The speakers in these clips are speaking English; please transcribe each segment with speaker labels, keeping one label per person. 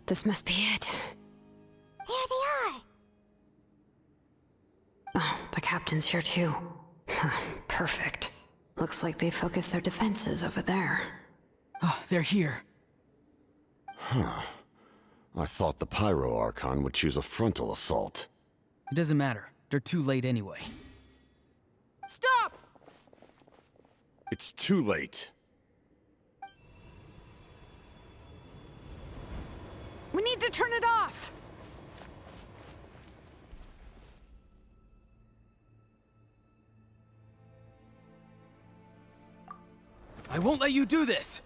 Speaker 1: This must be it.
Speaker 2: There they are!
Speaker 1: Oh, the captain's here too. Perfect. Looks like they focused their defenses over there.
Speaker 3: Ah, they're here.
Speaker 4: Huh. I thought the Pyro Archon would choose a frontal assault.
Speaker 3: It doesn't matter. They're too late anyway.
Speaker 5: Stop!
Speaker 4: It's too late.
Speaker 5: We need to turn it off!
Speaker 3: I won't let you do this!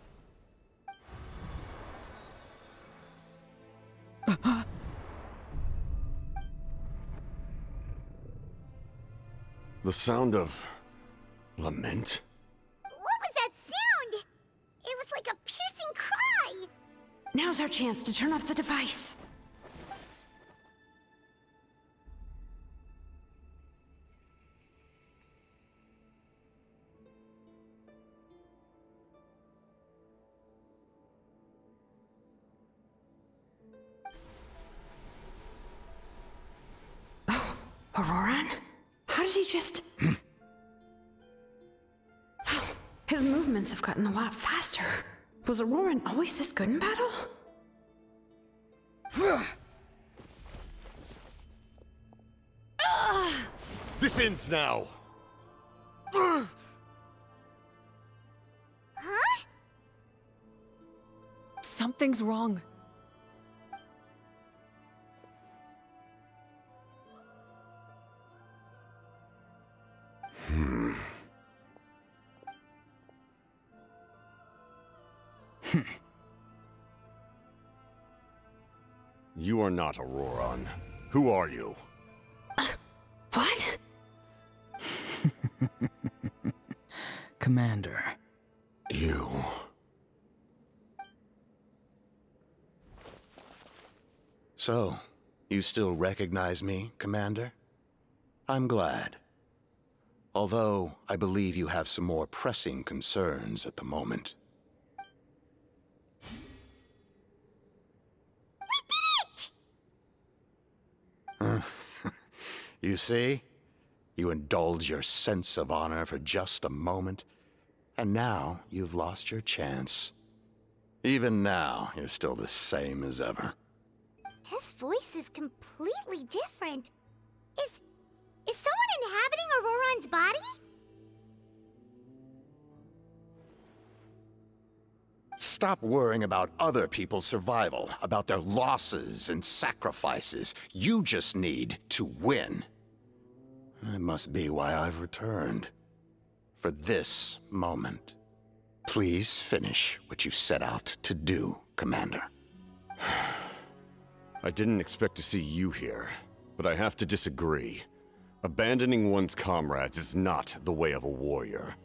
Speaker 4: The sound of... lament?
Speaker 2: What was that sound? It was like a piercing cry!
Speaker 1: Now's our chance to turn off the device. Oh, Ororon? How did he just... His movements have gotten a lot faster. Was Ororon always this good in battle?
Speaker 4: This ends now!
Speaker 2: Huh?
Speaker 5: Something's wrong.
Speaker 4: You are not Ororon. Who are you?
Speaker 1: What?
Speaker 3: Commander.
Speaker 4: You...
Speaker 6: So, you still recognize me, Commander? I'm glad. Although, I believe you have some more pressing concerns at the moment. You see? You indulge your sense of honor for just a moment, and now you've lost your chance. Even now, you're still the same as ever.
Speaker 2: His voice is completely different. Is someone inhabiting Ororon's body?
Speaker 6: Stop worrying about other people's survival, about their losses and sacrifices. You just need to win. That must be why I've returned. For this moment. Please finish what you set out to do, Commander.
Speaker 4: I didn't expect to see you here, but I have to disagree. Abandoning one's comrades is not the way of a warrior.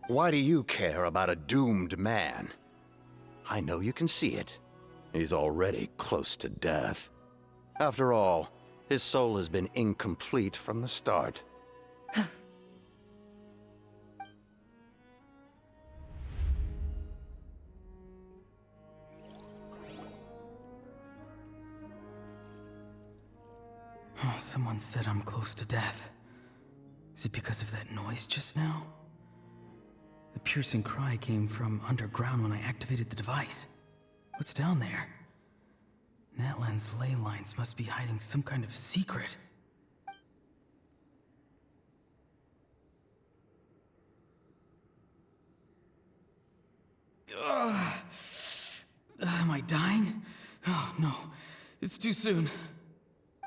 Speaker 6: Why do you care about a doomed man? I know you can see it. He's already close to death. After all, his soul has been incomplete from the start.
Speaker 3: Oh, someone said I'm close to death. Is it because of that noise just now? The piercing cry came from underground when I activated the device. What's down there? Natlan's ley lines must be hiding some kind of secret. Am I dying? Oh, no. It's too soon.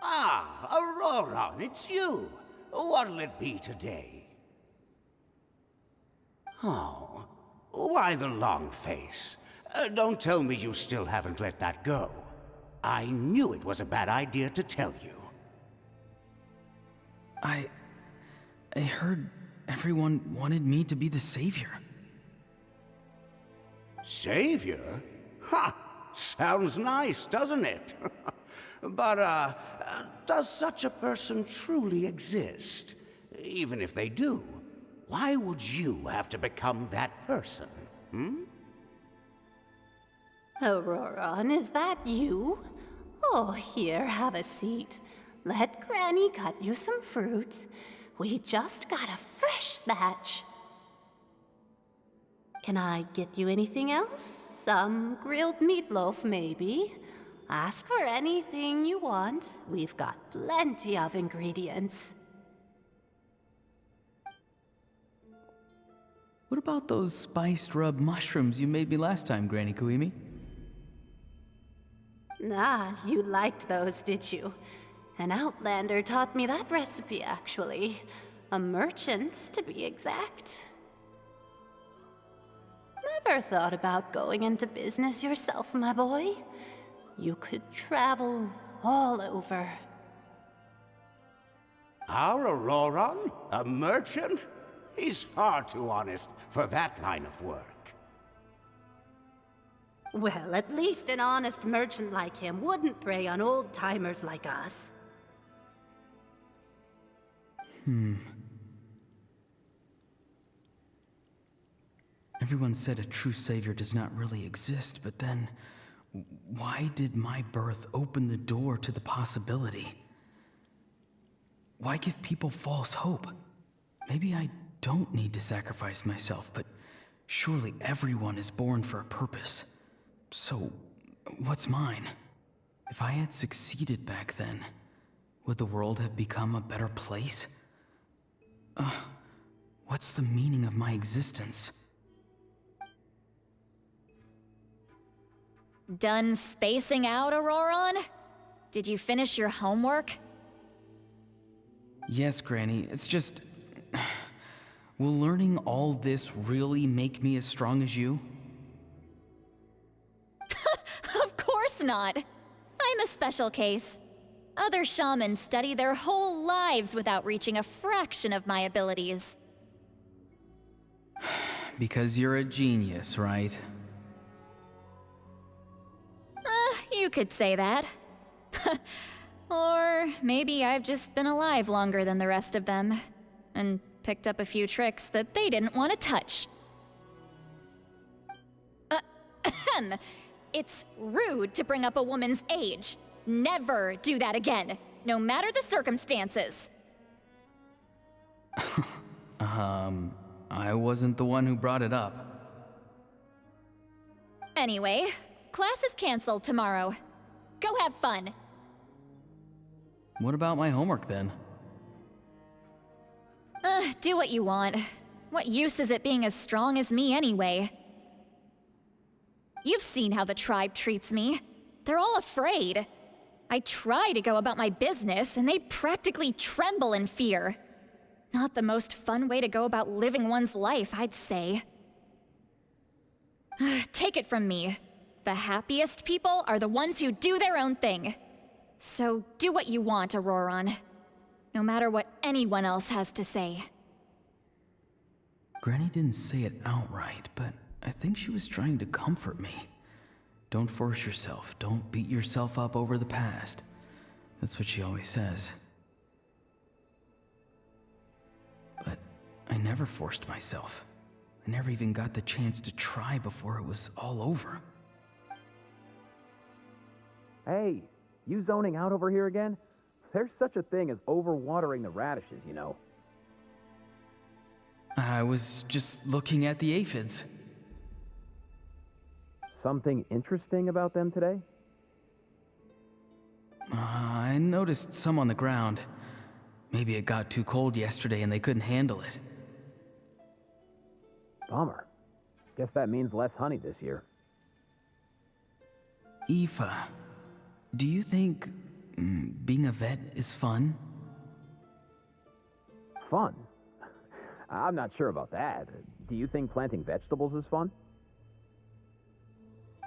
Speaker 7: Ah, Ororon, it's you. What'll it be today? Oh, why the long face? Don't tell me you still haven't let that go. I knew it was a bad idea to tell you.
Speaker 3: I heard everyone wanted me to be the savior.
Speaker 7: Savior? Ha! Sounds nice, doesn't it? But, does such a person truly exist? Even if they do, why would you have to become that person, hmm?
Speaker 8: Ororon, is that you? Oh, here, have a seat. Let Granny cut you some fruit. We just got a fresh batch. Can I get you anything else? Some grilled meatloaf, maybe? Ask for anything you want. We've got plenty of ingredients.
Speaker 3: What about those spiced rub mushrooms you made me last time, Granny Kuimi?
Speaker 8: Ah, you liked those, did you? An outlander taught me that recipe, actually. A merchant, to be exact. Never thought about going into business yourself, my boy? You could travel all over.
Speaker 7: Our Ororon? A merchant? He's far too honest for that line of work.
Speaker 8: Well, at least an honest merchant like him wouldn't prey on old-timers like us.
Speaker 3: Everyone said a true savior does not really exist, but then why did my birth open the door to the possibility? Why give people false hope? Maybe I don't need to sacrifice myself, but surely everyone is born for a purpose. So, what's mine? If I had succeeded back then, would the world have become a better place? What's the meaning of my existence?
Speaker 9: Done spacing out, Ororon? Did you finish your homework?
Speaker 3: Yes, Granny, it's just... Will learning all this really make me as strong as you?
Speaker 9: Of course not. I'm a special case. Other shamans study their whole lives without reaching a fraction of my abilities.
Speaker 3: Because you're a genius, right?
Speaker 9: You could say that. Or maybe I've just been alive longer than the rest of them, and picked up a few tricks that they didn't want to touch. It's rude to bring up a woman's age. Never do that again, no matter the circumstances.
Speaker 3: I wasn't the one who brought it up.
Speaker 9: Anyway, class is canceled tomorrow. Go have fun.
Speaker 3: What about my homework then?
Speaker 9: Do what you want. What use is it being as strong as me anyway? You've seen how the tribe treats me. They're all afraid. I try to go about my business, and they practically tremble in fear. Not the most fun way to go about living one's life, I'd say. Take it from me. The happiest people are the ones who do their own thing. So do what you want, Ororon. No matter what anyone else has to say.
Speaker 3: Granny didn't say it outright, but I think she was trying to comfort me. Don't force yourself. Don't beat yourself up over the past. That's what she always says. But I never forced myself. I never even got the chance to try before it was all over.
Speaker 10: Hey, you zoning out over here again? There's such a thing as overwatering the radishes, you know.
Speaker 3: I was just looking at the aphids.
Speaker 10: Something interesting about them today?
Speaker 3: I noticed some on the ground. Maybe it got too cold yesterday and they couldn't handle it.
Speaker 10: Bummer. Guess that means less honey this year.
Speaker 3: Aoife, do you think being a vet is fun?
Speaker 10: Fun? I'm not sure about that. Do you think planting vegetables is fun?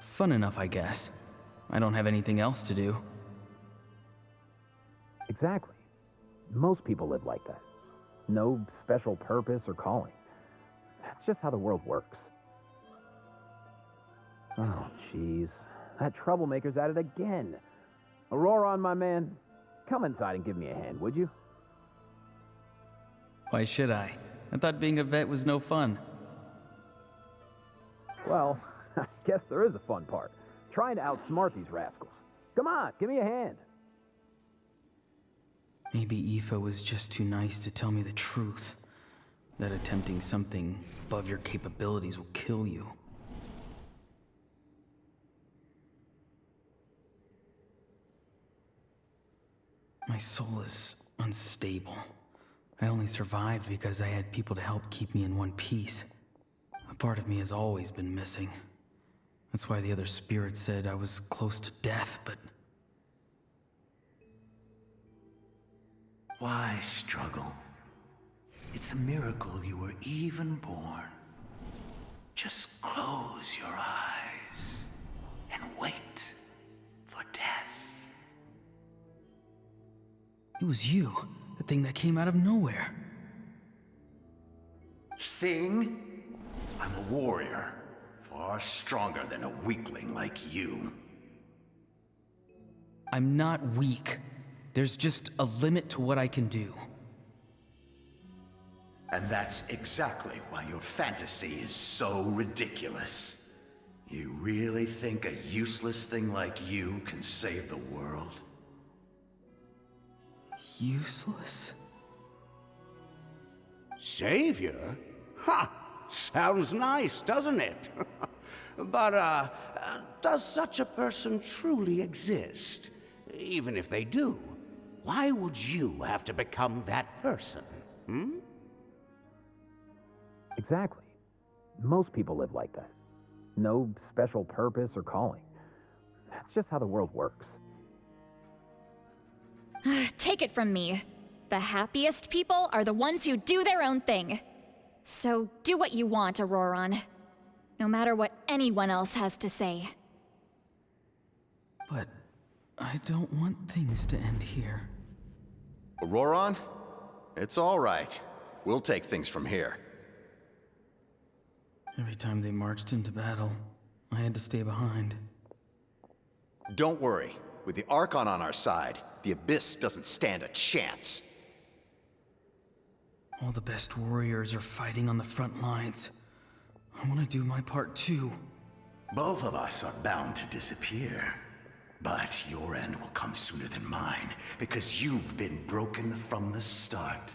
Speaker 3: Fun enough, I guess. I don't have anything else to do.
Speaker 10: Exactly. Most people live like that. No special purpose or calling. That's just how the world works. Oh, jeez. That troublemaker's at it again. Ororon, my man, come inside and give me a hand, would you?
Speaker 3: Why should I? I thought being a vet was no fun.
Speaker 10: Well, I guess there is a fun part. trying to outsmart these rascals. Come on, give me a hand.
Speaker 3: Maybe Aoife was just too nice to tell me the truth. That attempting something above your capabilities will kill you. My soul is unstable. I only survived because I had people to help keep me in one piece. A part of me has always been missing. That's why the other spirits said I was close to death, but...
Speaker 11: Why struggle? It's a miracle you were even born. Just close your eyes and wait for death.
Speaker 3: It was you, the thing that came out of nowhere.
Speaker 11: Thing? I'm a warrior, far stronger than a weakling like you.
Speaker 3: I'm not weak. There's just a limit to what I can do.
Speaker 11: And that's exactly why your fantasy is so ridiculous. You really think a useless thing like you can save the world?
Speaker 3: Useless?
Speaker 7: Savior? Ha! Sounds nice, doesn't it? But, does such a person truly exist? Even if they do, why would you have to become that person? Hmm?
Speaker 10: Exactly. Most people live like that. No special purpose or calling. That's just how the world works.
Speaker 9: Take it from me. The happiest people are the ones who do their own thing. So do what you want, Ororon. No matter what anyone else has to say.
Speaker 3: But I don't want things to end here.
Speaker 6: Ororon? It's all right. We'll take things from here.
Speaker 3: Every time they marched into battle, I had to stay behind.
Speaker 6: Don't worry. With the Archon on our side, the Abyss doesn't stand a chance.
Speaker 3: All the best warriors are fighting on the front lines. I want to do my part too.
Speaker 11: Both of us are bound to disappear. But your end will come sooner than mine, because you've been broken from the start.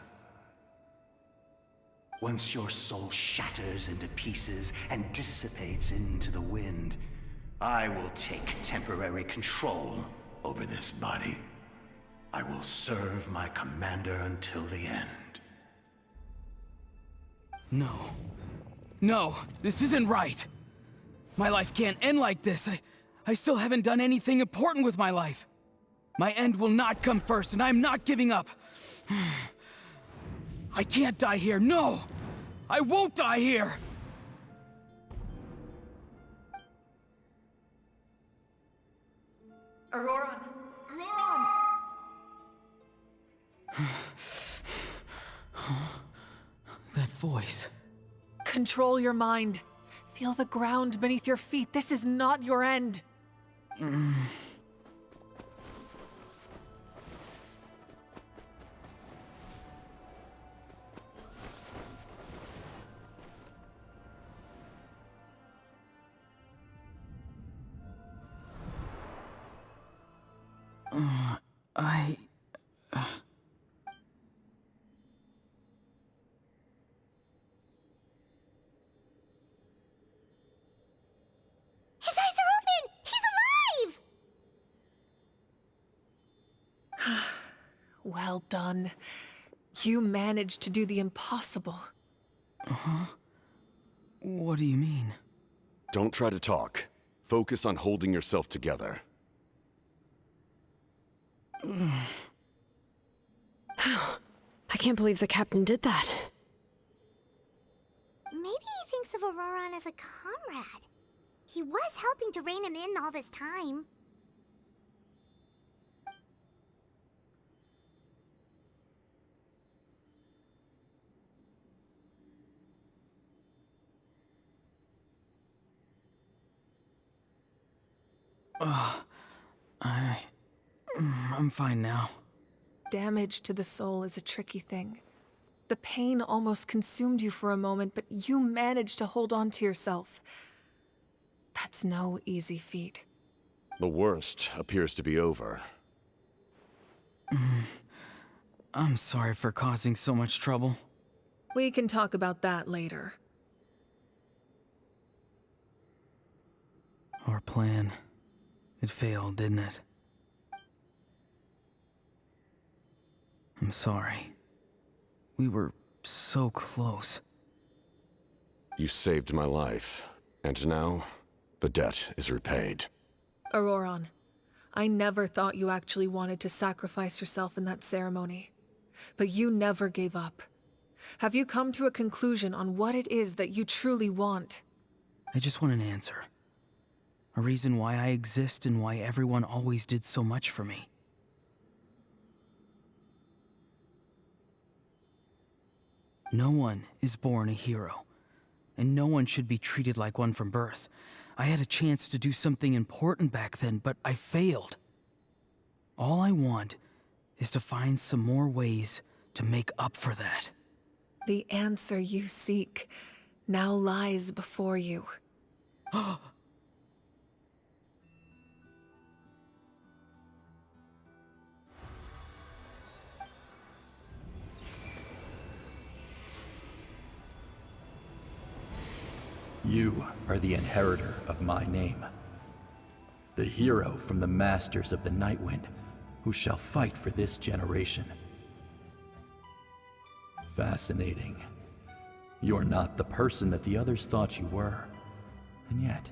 Speaker 11: Once your soul shatters into pieces and dissipates into the wind, I will take temporary control over this body. I will serve my commander until the end.
Speaker 3: No. No, this isn't right. My life can't end like this. I still haven't done anything important with my life. My end will not come first, and I'm not giving up. I can't die here, no! I won't die here!
Speaker 5: Ororon! Ororon!
Speaker 3: That voice.
Speaker 5: Control your mind. Feel the ground beneath your feet. This is not your end.
Speaker 2: His eyes are open! He's alive!
Speaker 5: Well done. You managed to do the impossible.
Speaker 3: Uh-huh. What do you mean?
Speaker 4: Don't try to talk. Focus on holding yourself together.
Speaker 1: I can't believe the captain did that.
Speaker 2: Maybe he thinks of Ororon as a comrade. He was helping to rein him in all this time.
Speaker 3: I'm fine now.
Speaker 5: Damage to the soul is a tricky thing. The pain almost consumed you for a moment, but you managed to hold on to yourself. That's no easy feat.
Speaker 4: The worst appears to be over.
Speaker 3: I'm sorry for causing so much trouble.
Speaker 5: We can talk about that later.
Speaker 3: Our plan, it failed, didn't it? I'm sorry. We were so close.
Speaker 4: You saved my life, and now the debt is repaid.
Speaker 5: Ororon, I never thought you actually wanted to sacrifice yourself in that ceremony. But you never gave up. Have you come to a conclusion on what it is that you truly want?
Speaker 3: I just want an answer. A reason why I exist and why everyone always did so much for me. No one is born a hero, and no one should be treated like one from birth. I had a chance to do something important back then, but I failed. All I want is to find some more ways to make up for that.
Speaker 5: The answer you seek now lies before you.
Speaker 12: You are the inheritor of my name. The hero from the Masters of the Nightwind, who shall fight for this generation. Fascinating. You're not the person that the others thought you were. And yet,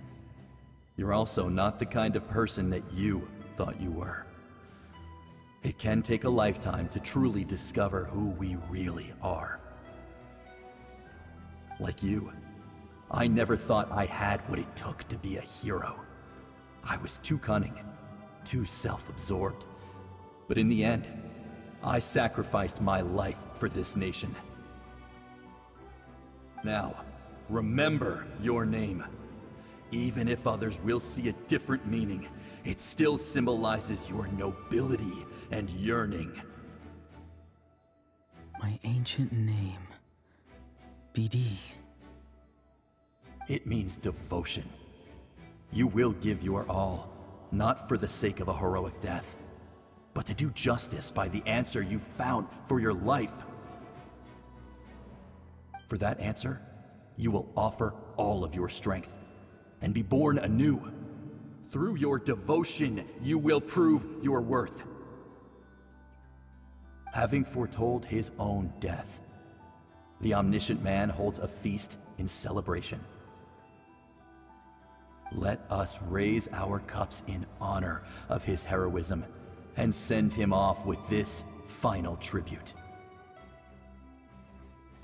Speaker 12: you're also not the kind of person that you thought you were. It can take a lifetime to truly discover who we really are. Like you, I never thought I had what it took to be a hero. I was too cunning, too self-absorbed. But in the end, I sacrificed my life for this nation. Now, remember your name. Even if others will see a different meaning, it still symbolizes your nobility and yearning.
Speaker 3: My ancient name, BD.
Speaker 12: It means devotion. You will give your all, not for the sake of a heroic death, but to do justice by the answer you found for your life. For that answer, you will offer all of your strength and be born anew. Through your devotion, you will prove your worth. Having foretold his own death, the omniscient man holds a feast in celebration. Let us raise our cups in honor of his heroism and send him off with this final tribute.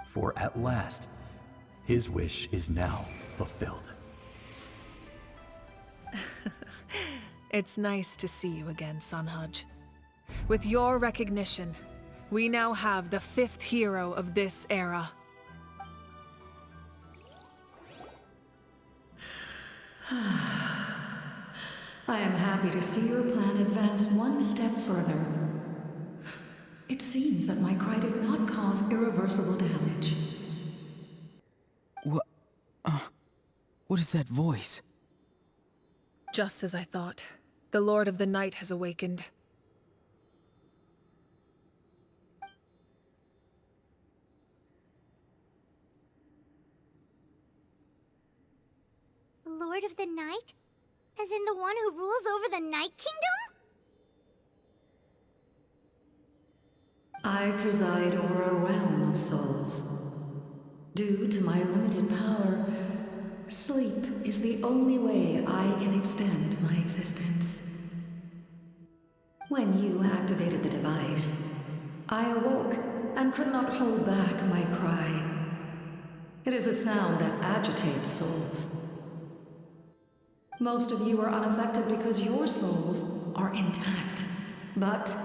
Speaker 12: For at last, his wish is now fulfilled.
Speaker 5: It's nice to see you again, Sunhudge. With your recognition, we now have the 5th hero of this era.
Speaker 1: I am happy to see your plan advance one step further. It seems that my cry did not cause irreversible damage.
Speaker 3: What is that voice?
Speaker 5: Just as I thought. The Lord of the Night has awakened.
Speaker 2: The Lord of the Night? As in the one who rules over the Night Kingdom?
Speaker 1: I preside over a realm of souls. Due to my limited power, sleep is the only way I can extend my existence. When you activated the device, I awoke and could not hold back my cry. It is a sound that agitates souls. Most of you are unaffected because your souls are intact. But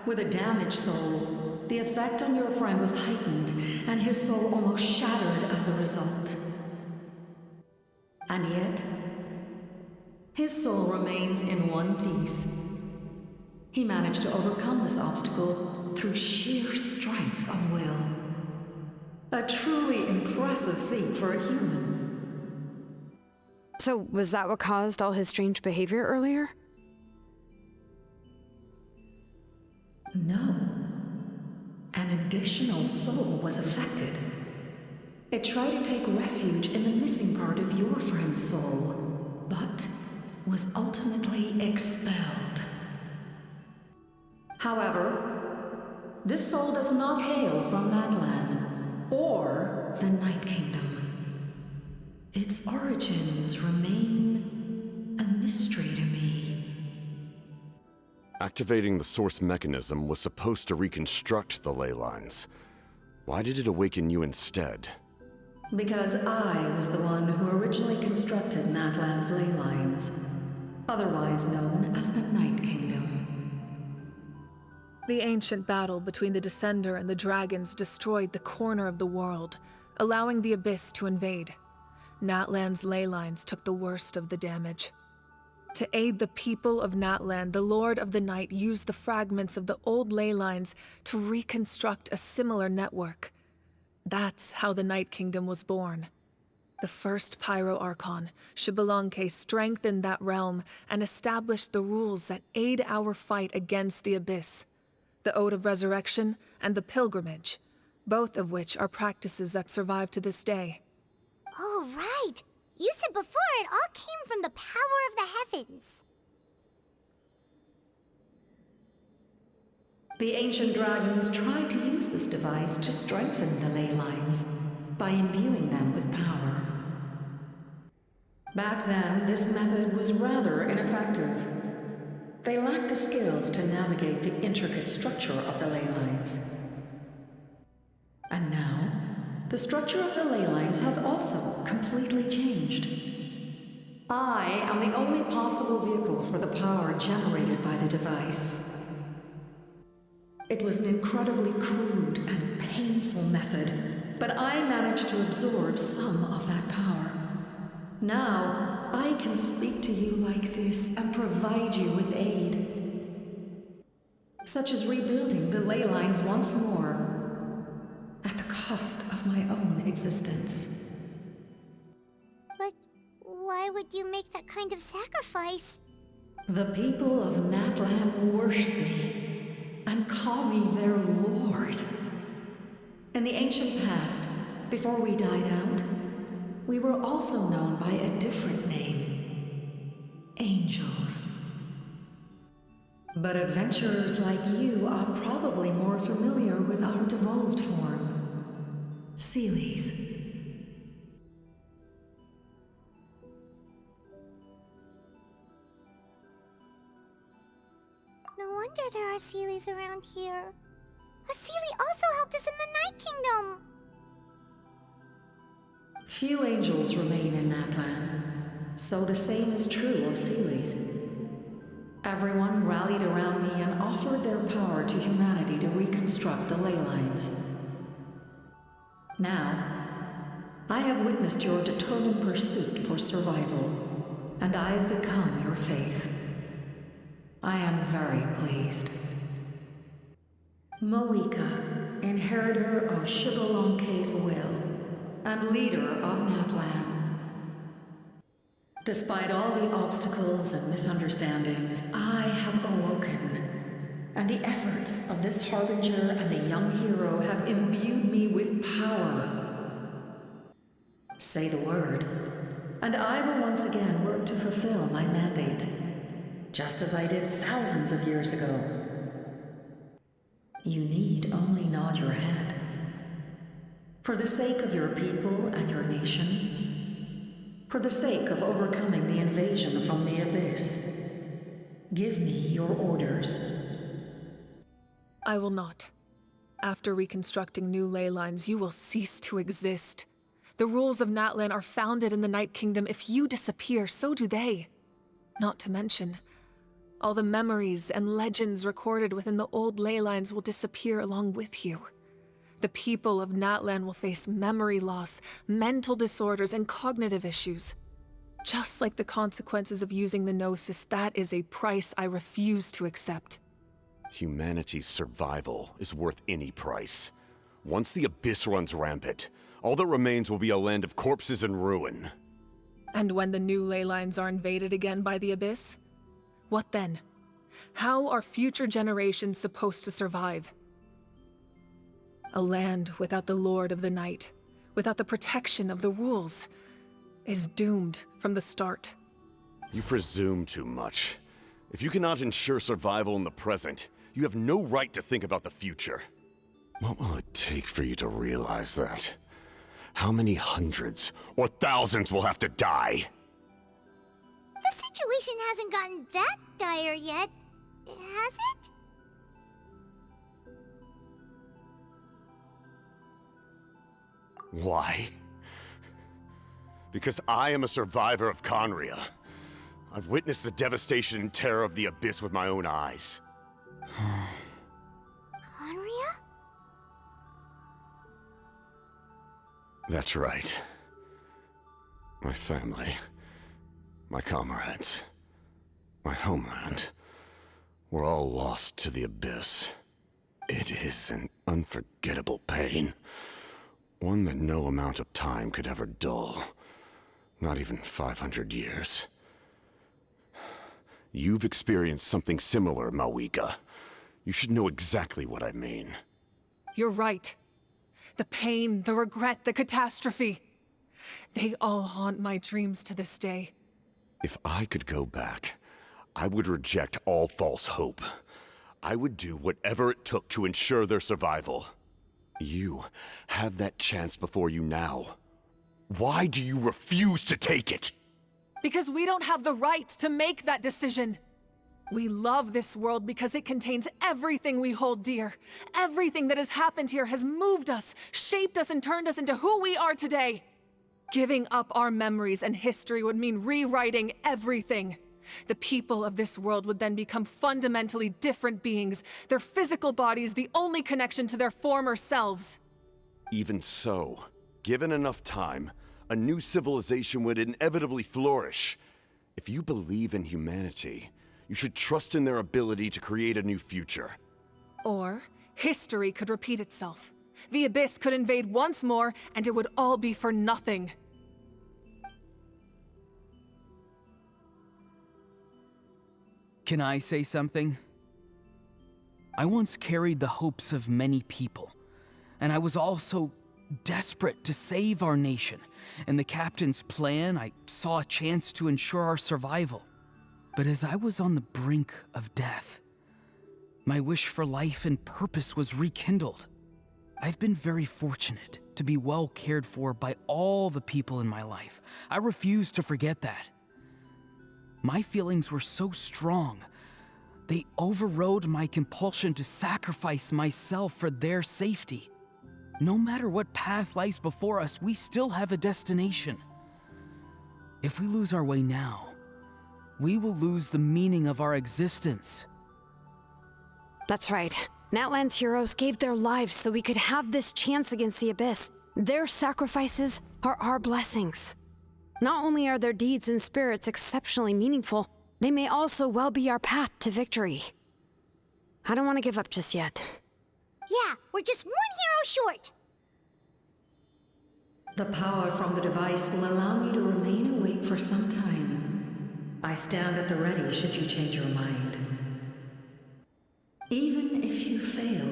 Speaker 1: with a damaged soul, the effect on your friend was heightened, and his soul almost shattered as a result. And yet, his soul remains in one piece. He managed to overcome this obstacle through sheer strength of will. A truly impressive feat for a human.
Speaker 13: So, was that what caused all his strange behavior earlier?
Speaker 1: No. An additional soul was affected. It tried to take refuge in the missing part of your friend's soul, but was ultimately expelled. However, this soul does not hail from Natlan or the Night Kingdom. Its origins remain a mystery to me.
Speaker 4: Activating the source mechanism was supposed to reconstruct the ley lines. Why did it awaken you instead?
Speaker 1: Because I was the one who originally constructed Natlan's ley lines, otherwise known as the Night Kingdom.
Speaker 5: The ancient battle between the Descender and the dragons destroyed the corner of the world, allowing the Abyss to invade. Natlan's ley lines took the worst of the damage. To aid the people of Natlan, the Lord of the Night used the fragments of the old ley lines to reconstruct a similar network. That's how the Night Kingdom was born. The first Pyro Archon, Xbalanque, strengthened that realm and established the rules that aid our fight against the Abyss. The Ode of Resurrection and the Pilgrimage, both of which are practices that survive to this day.
Speaker 2: Oh, right! You said before it all came from the power of the heavens.
Speaker 1: The ancient dragons tried to use this device to strengthen the ley lines by imbuing them with power. Back then, this method was rather ineffective. They lacked the skills to navigate the intricate structure of the ley lines. And now, the structure of the ley lines has also completely changed. I am the only possible vehicle for the power generated by the device. It was an incredibly crude and painful method, but I managed to absorb some of that power. Now, I can speak to you like this and provide you with aid, such as rebuilding the ley lines once more, at the cost of my own existence.
Speaker 2: But why would you make that kind of sacrifice?
Speaker 1: The people of Natlan worship me and call me their lord. In the ancient past, before we died out, we were also known by a different name: angels. But adventurers like you are probably more familiar with our devolved form, Seelies.
Speaker 2: No wonder there are Seelies around here. A Seelie also helped us in the Night Kingdom!
Speaker 1: Few angels remain in Natlan, so the same is true of Seelies. Everyone rallied around me and offered their power to humanity to reconstruct the ley lines. Now, I have witnessed your determined pursuit for survival, and I have become your faith. I am very pleased. Moika, inheritor of Xbalanque's will, and leader of Natlan. Despite all the obstacles and misunderstandings, I have awoken, and the efforts of this Harbinger and the young hero have imbued me with power. Say the word, and I will once again work to fulfill my mandate, just as I did thousands of years ago. You need only nod your head. For the sake of your people and your nation, for the sake of overcoming the invasion from the Abyss, give me your orders.
Speaker 5: I will not. After reconstructing new ley lines, you will cease to exist. The rules of Natlan are founded in the Night Kingdom. If you disappear, so do they. Not to mention, all the memories and legends recorded within the old ley lines will disappear along with you. The people of Natlan will face memory loss, mental disorders, and cognitive issues. Just like the consequences of using the Gnosis, that is a price I refuse to accept.
Speaker 4: Humanity's survival is worth any price. Once the Abyss runs rampant, all that remains will be a land of corpses and ruin.
Speaker 5: And when the new ley lines are invaded again by the Abyss? What then? How are future generations supposed to survive? A land without the Lord of the Night, without the protection of the rules, is doomed from the start.
Speaker 4: You presume too much. If you cannot ensure survival in the present, you have no right to think about the future. What will it take for you to realize that? How many hundreds or thousands will have to die?
Speaker 2: The situation hasn't gotten that dire yet, has it?
Speaker 4: Why? Because I am a survivor of Conria. I've witnessed the devastation and terror of the Abyss with my own eyes.
Speaker 2: Conria?
Speaker 4: That's right. My family, my comrades, my homeland, were all lost to the Abyss. It is an unforgettable pain. One that no amount of time could ever dull. Not even 500 years. You've experienced something similar, Mawika. You should know exactly what I mean.
Speaker 5: You're right. The pain, the regret, the catastrophe. They all haunt my dreams to this day.
Speaker 4: If I could go back, I would reject all false hope. I would do whatever it took to ensure their survival. You have that chance before you now. Why do you refuse to take it?
Speaker 5: Because we don't have the right to make that decision. We love this world because it contains everything we hold dear. Everything that has happened here has moved us, shaped us, and turned us into who we are today. Giving up our memories and history would mean rewriting everything. The people of this world would then become fundamentally different beings, their physical bodies the only connection to their former selves.
Speaker 4: Even so, given enough time, a new civilization would inevitably flourish. If you believe in humanity, you should trust in their ability to create a new future.
Speaker 5: Or, history could repeat itself. The Abyss could invade once more, and it would all be for nothing.
Speaker 3: Can I say something? I once carried the hopes of many people, and I was also desperate to save our nation. In the captain's plan, I saw a chance to ensure our survival. But as I was on the brink of death, my wish for life and purpose was rekindled. I've been very fortunate to be well cared for by all the people in my life. I refuse to forget that. My feelings were so strong, they overrode my compulsion to sacrifice myself for their safety. No matter what path lies before us, we still have a destination. If we lose our way now, we will lose the meaning of our existence.
Speaker 13: That's right. Natlan's heroes gave their lives so we could have this chance against the Abyss. Their sacrifices are our blessings. Not only are their deeds and spirits exceptionally meaningful, they may also well be our path to victory. I don't want to give up just yet.
Speaker 2: Yeah, we're just one hero short.
Speaker 1: The power from the device will allow me to remain awake for some time. I stand at the ready should you change your mind. Even if you fail,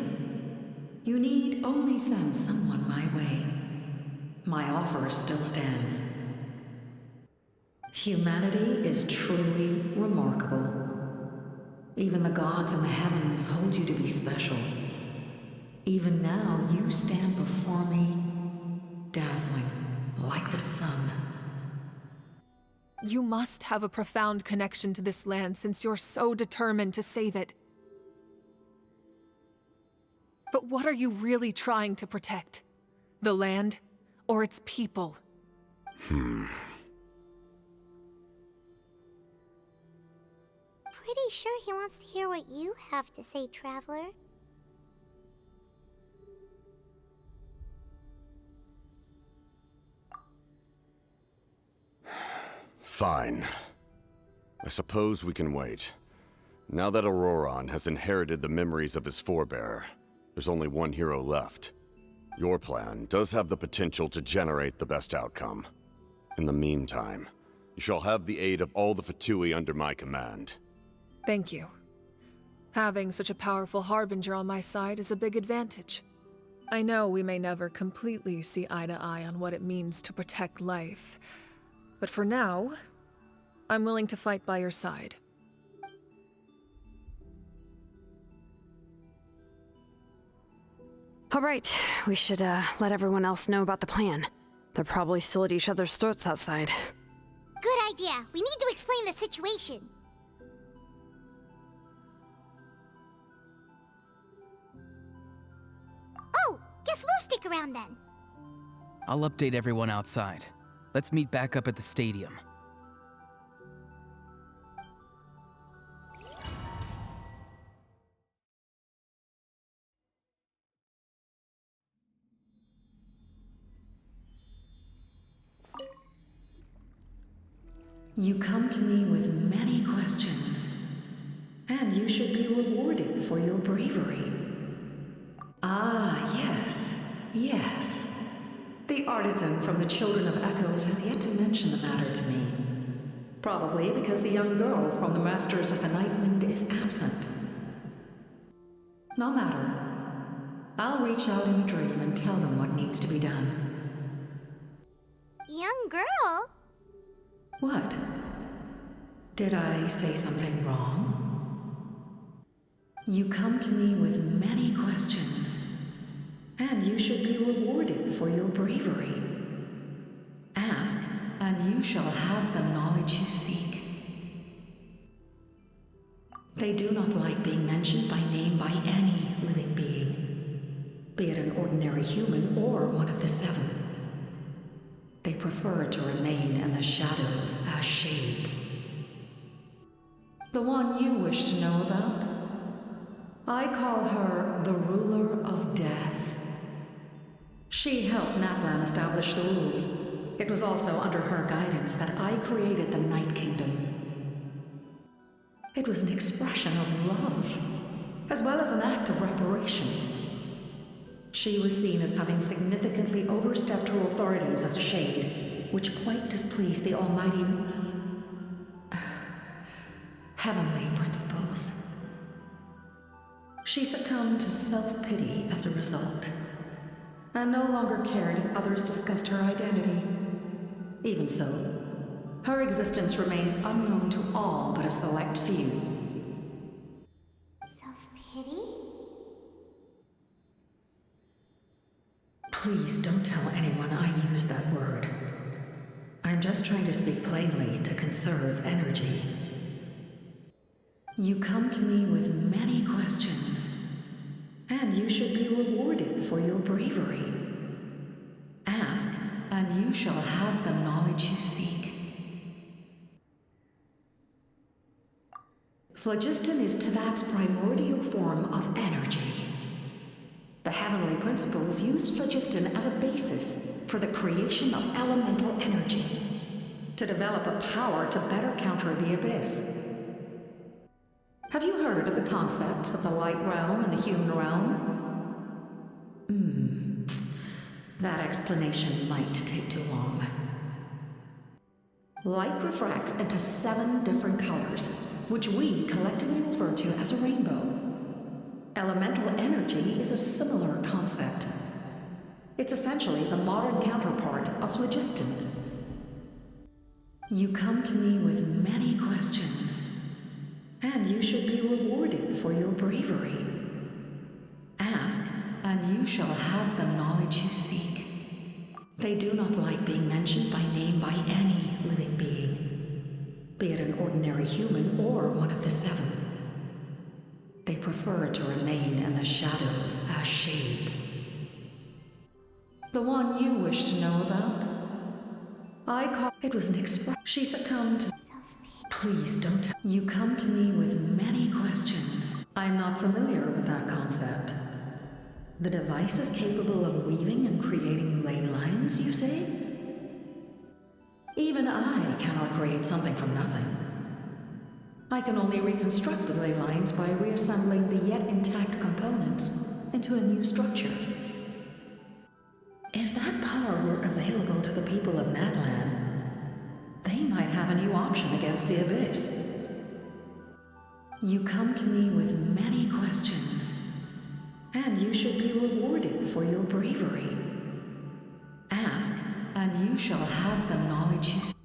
Speaker 1: you need only send someone my way. My offer still stands. Humanity is truly remarkable. Even the gods in the heavens hold you to be special. Even now, you stand before me, dazzling like the sun.
Speaker 5: You must have a profound connection to this land since you're so determined to save it. But what are you really trying to protect? The land or its people?
Speaker 2: Pretty sure he wants to hear what you have to say, Traveler.
Speaker 4: Fine. I suppose we can wait. Now that Ororon has inherited the memories of his forebearer, there's only one hero left. Your plan does have the potential to generate the best outcome. In the meantime, you shall have the aid of all the Fatui under my command.
Speaker 5: Thank you. Having such a powerful harbinger on my side is a big advantage. I know we may never completely see eye to eye on what it means to protect life, but for now, I'm willing to fight by your side.
Speaker 13: All right, we should let everyone else know about the plan. They're probably still at each other's throats outside.
Speaker 2: Good idea. We need to explain the situation. Oh, guess we'll stick around then.
Speaker 3: I'll update everyone outside. Let's meet back up at the stadium.
Speaker 1: You come to me with many questions, and you should be rewarded for your bravery. Ah, yes, yes. The artisan from the Children of Echoes has yet to mention the matter to me. Probably because the young girl from the Masters of the Nightwind is absent. No matter. I'll reach out in a dream and tell them what needs to be done.
Speaker 2: Young girl?
Speaker 1: What? Did I say something wrong? You come to me with many questions, and you should be rewarded for your bravery. Ask, and you shall have the knowledge you seek. They do not like being mentioned by name by any living being, be it an ordinary human or one of the seven. They prefer to remain in the shadows as shades. The one you wish to know about? I call her the Ruler of Death. She helped Natlan establish the rules. It was also under her guidance that I created the Night Kingdom. It was an expression of love, as well as an act of reparation. She was seen as having significantly overstepped her authorities as a shade, which quite displeased the almighty heavenly principles. She succumbed to self-pity as a result, and no longer cared if others discussed her identity. Even so, her existence remains unknown to all but a select few.
Speaker 2: Self-pity?
Speaker 1: Please don't tell anyone I used that word. I'm just trying to speak plainly to conserve energy. You come to me with many questions, and you should be rewarded for your bravery. Ask, and you shall have the knowledge you seek. Phlogiston is Teyvat's primordial form of energy. The heavenly principles used phlogiston as a basis for the creation of elemental energy, to develop a power to better counter the abyss. Have you heard of the concepts of the light realm and the human realm? That explanation might take too long. Light refracts into 7 different colors, which we collectively refer to as a rainbow. Elemental energy is a similar concept. It's essentially the modern counterpart of phlogiston. You come to me with many questions, and you should be rewarded for your bravery. Ask, and you shall have the knowledge you seek. They do not like being mentioned by name by any living being, be it an ordinary human or one of the 7. They prefer to remain in the shadows as shades. The one you wish to know about? I call it was an express. She succumbed to Please don't tell. You come to me with many questions. I'm not familiar with that concept. The device is capable of weaving and creating ley lines, you say? Even I cannot create something from nothing. I can only reconstruct the ley lines by reassembling the yet intact components into a new structure. If that power were available to the people of Natlan, they might have a new option against the Abyss. You come to me with many questions, and you should be rewarded for your bravery. Ask, and you shall have the knowledge you seek.